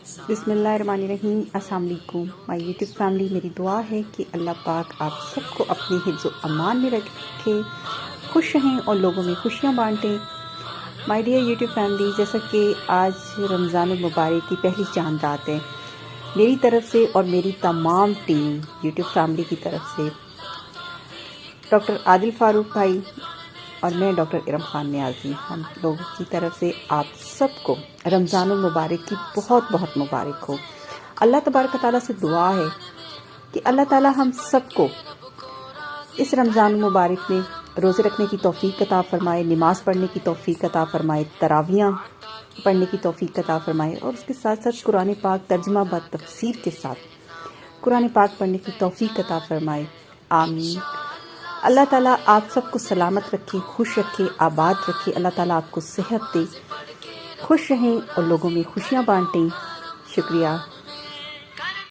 بسم اللہ الرحمن الرحیم۔ السلام علیکم مائی یوٹیوب فیملی، میری دعا ہے کہ اللہ پاک آپ سب کو اپنے حفظ و امان میں رکھے، خوش رہیں اور لوگوں میں خوشیاں بانٹیں۔ مائی ڈیئر یوٹیوب فیملی، جیسا کہ آج رمضان المبارک کی پہلی چاند رات ہے، میری طرف سے اور میری تمام ٹیم یوٹیوب فیملی کی طرف سے، ڈاکٹر عادل فاروق بھائی اور میں ڈاکٹر ارم خان نیازی، ہم لوگوں کی طرف سے آپ سب کو رمضان المبارک کی بہت بہت مبارک ہو۔ اللہ تبارک تعالیٰ سے دعا ہے کہ اللہ تعالیٰ ہم سب کو اس رمضان المبارک میں روزے رکھنے کی توفیق عطا فرمائے، نماز پڑھنے کی توفیق عطا فرمائے، تراویحاں پڑھنے کی توفیق عطا فرمائے، اور اس کے ساتھ ساتھ قرآن پاک ترجمہ با تفسیر کے ساتھ قرآن پاک پڑھنے کی توفیق عطا فرمائے، آمین۔ اللہ تعالیٰ آپ سب کو سلامت رکھے، خوش رکھے، آباد رکھے، اللہ تعالیٰ آپ کو صحت دے، خوش رہیں اور لوگوں میں خوشیاں بانٹیں۔ شکریہ۔